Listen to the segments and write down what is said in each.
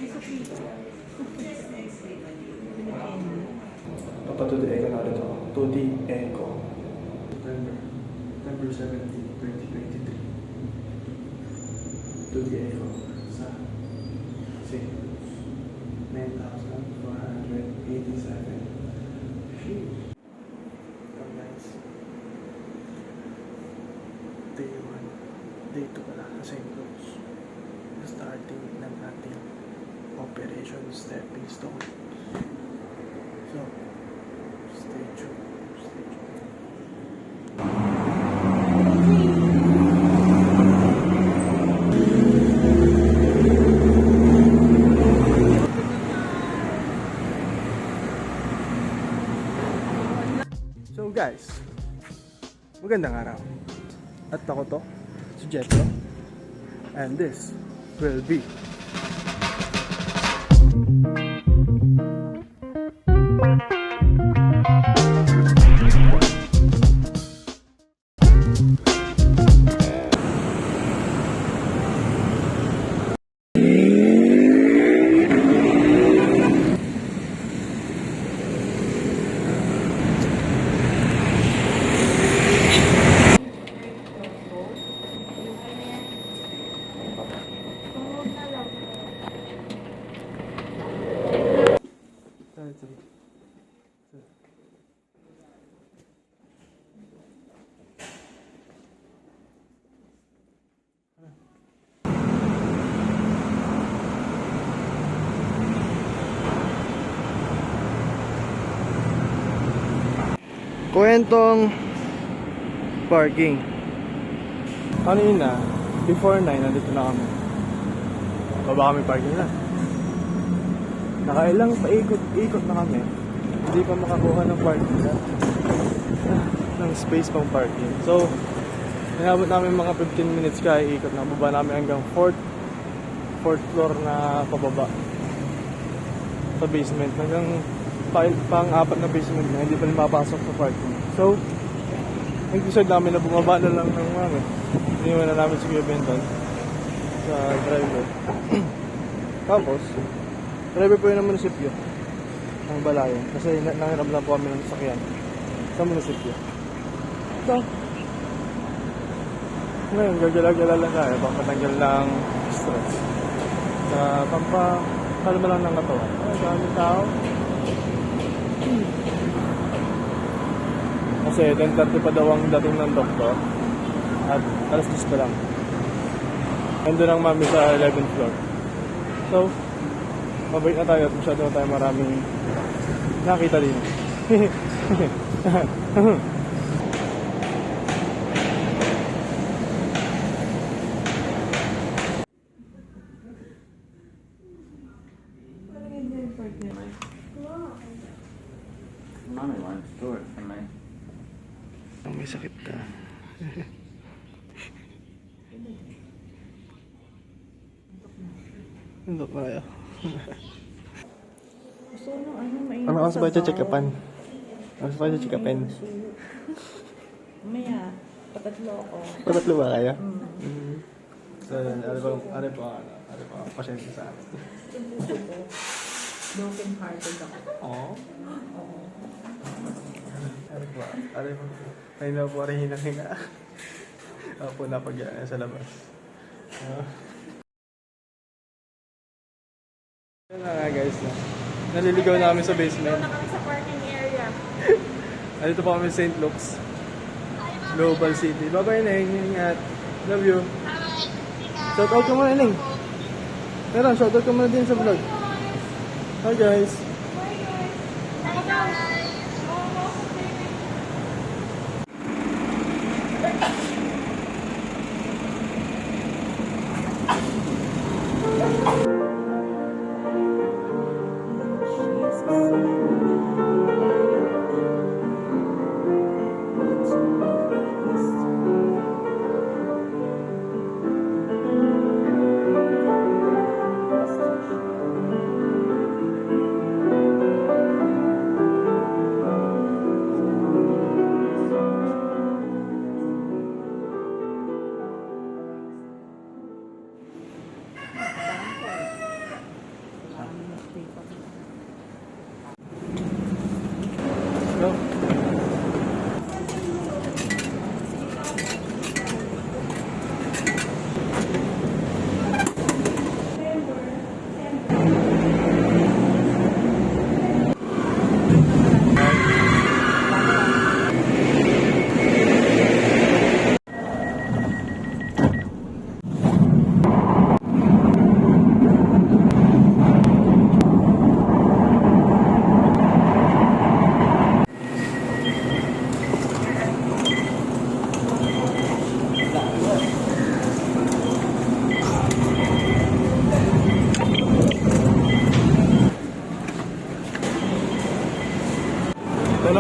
Papa 2D Eco na ulit ako. 2D Eco. September 17, 2023. 2D Eco. Sa St. 9,487. Sheesh. So guys. Day 1. Day 2 pala sa St. Louis. Starting ng ating Operation Stepping Stone. So, stay tuned. Stay tuned. So guys, magandang araw. At ako to, si Jetro. And this will be kwentong parking. Kanina, before 9, nandito na kami. Baba kami parking na. Nakailang paikot-ikot na kami. Hindi pa makakuha ng parking na. Ng space pang parking. So, inabot namin mga 15 minutes kaya ikot na. Baba namin hanggang 4th floor na pababa. Sa basement. Hanggang pang-apat na basement na, hindi pa rin mapasok sa parking. So, nag-decide namin na bumaba na lang ng mga. Iniwan na namin si Kuya Benton sa driver. Tapos, driver po yun ng munisipyo ng Balayan. Kasi nangiram lang po kami ng sasakyan sa munisipyo. So, ngayon, gagala-gala lang tayo. Pampatanggal ng stress. Sa kalma lang ng katawan. Ay, daming tao. Kasi 10:30 pa daw ang dating ng doktor at alas 10 pa lang. Nandun ang mami sa 11th floor. So, mabait na tayo at masyado na tayo maraming nakita din. Mommy wants to do it for me. May sakit ka. Hindi pa kayo. Gusto ko mainit Ano oras ba ito check-upan? Oras ba ito check-upin? Maya, patatlo ako. Patatlo ba kayo? So, ano po, pasyente sa akin. Broken hearted ako. Oo. Ano po, ay na po rin hinang-hinga. Ako po napag-iaan sa labas. Yun na nga guys, naliligaw namin sa basement. Doon na kami sa parking area. Dito po kami sa St. Luke's Global City. Bye-bye, Neng. Ingat. Love you. Shout out ka muna, Neng. Meron, shout out ka muna din sa vlog. Hi guys.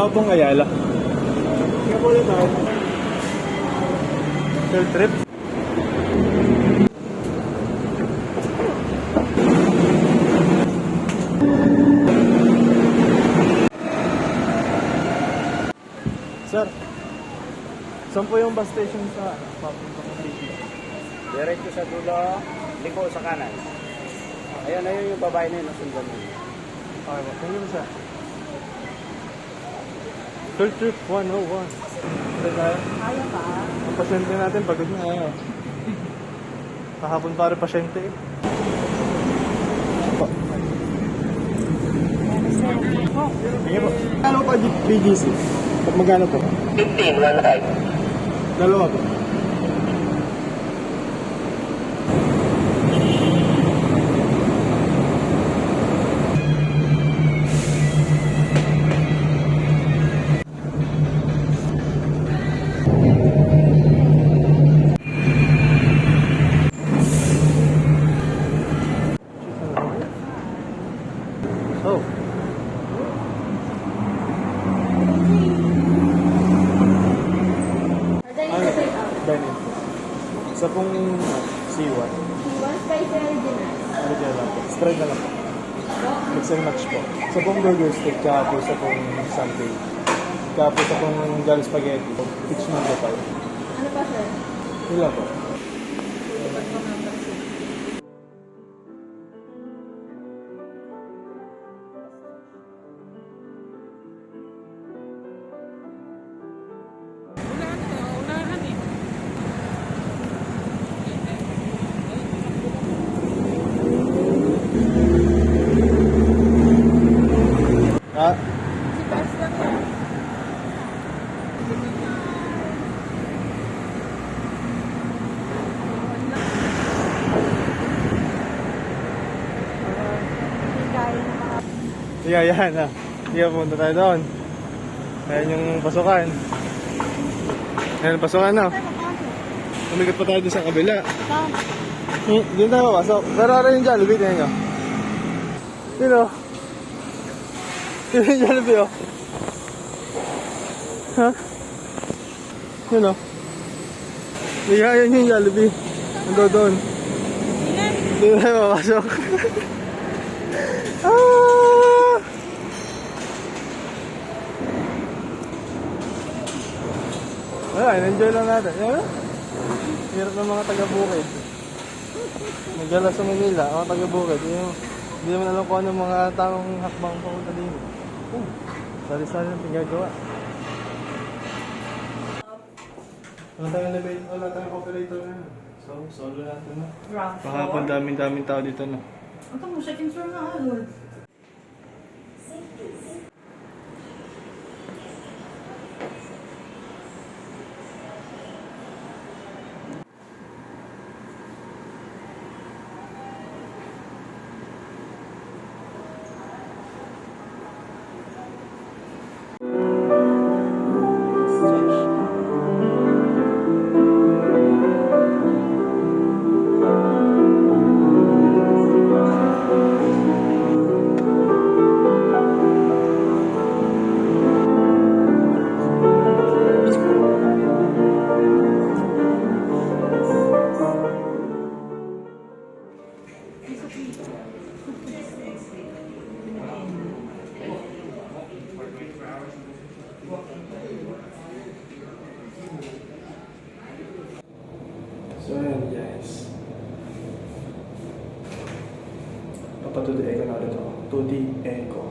Kabong Ayala. Nga po ulit tayo. Field trip. Sir, saan po yung bus station sa papuntang City? Diretso sa dulo, liko sa kanan. Ayun yung babae na yun, nasundan mo. Okay po, thank you sir. Field trip 101. Ito tayo. Kaya ba? Ang pasyente natin, pagod na ayaw. Kahapon pa rin pasyente eh. Sige po. Ano pa BGC? Pag magkano po? 15, 1-5. Dalawa po. Oh. Ano? Dining. Sa pong C1. Ano kaya lang po? Spread na lang po. Mix and match po. Sa pong burger steak, kaya po sa pong Sunday. Kaya po sa pong Jolly Spaghetti. Pitch mango pa. Ano pa, sir? Wala po. Ah, Si Pes lang yan. Hindi kaya na mga... yeah, yan ah. Sige, punta tayo doon. Ayan yung pasukan. Ayan yung pasukan na. Umigot pa tayo doon sa kabila. Doon tayo papasok. Pero ano yung Jollibee, tingnan nyo. Yun o. Yun yung Jollibee o. Ha? Yun o. Yeah, yun yung Jollibee. Ando doon. Doon tayo papasok. Ah! Wala, enjoy lang natin. Yan, hirap ng mga taga-bukid. Nagala sa Manila, mga taga-bukid. Hindi naman alam kung ano mga tamang hakbang papunta din. Sali-sali ng pinagagawa. Wala tayong operator na. So, solo natin na. Baka daming tao dito na. Ito mo, second floor na ano. So ayan guys. Papa 2D Echo na ulit ako. 2D Echo.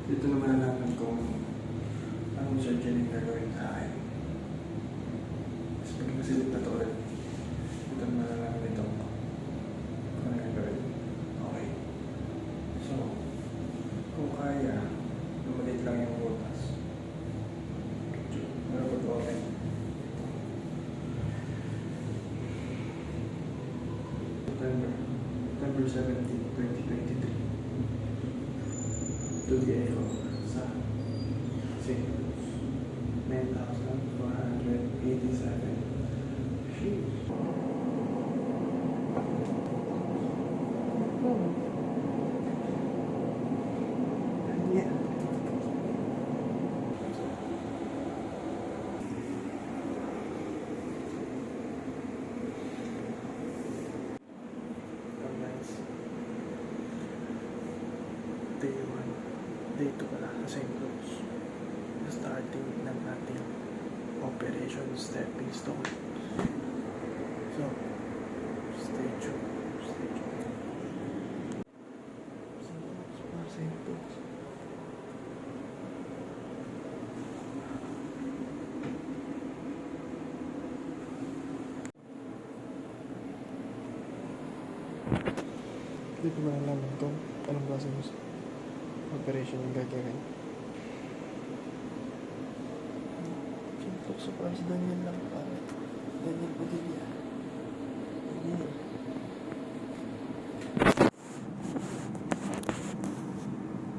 Dito naman nalaman kung anong surgery gagawin sa akin. Tapos pag nasilip na to ulit, dito naman nalaman ito kung ano gagawin. Okay. So, kung kaya, lumalit lang yung butas. Pero pag okay. September 17, 2023. To the Echo sa St. Louis. 9,487. Sheesh. the St. Louis. The starting ng ating Operation Stepping Stone. So, stay tuned. Stay tuned. St. Louis. Hindi ko malalaman kung anong klase ng operation yung gagawin. Siyempre, surprise Daniel lang para. Daniel Padilla. Daniel.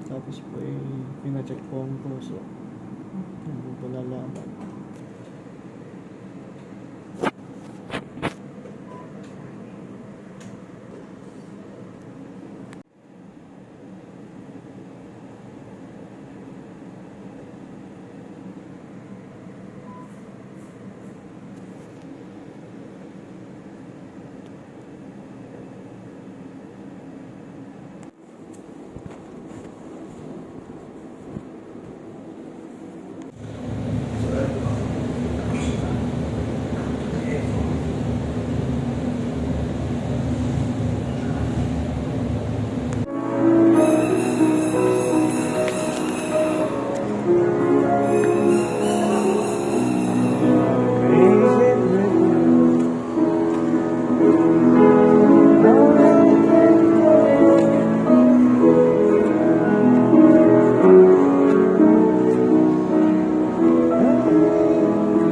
Tapos po pinacheck po ang puso. Hindi ko palalaman.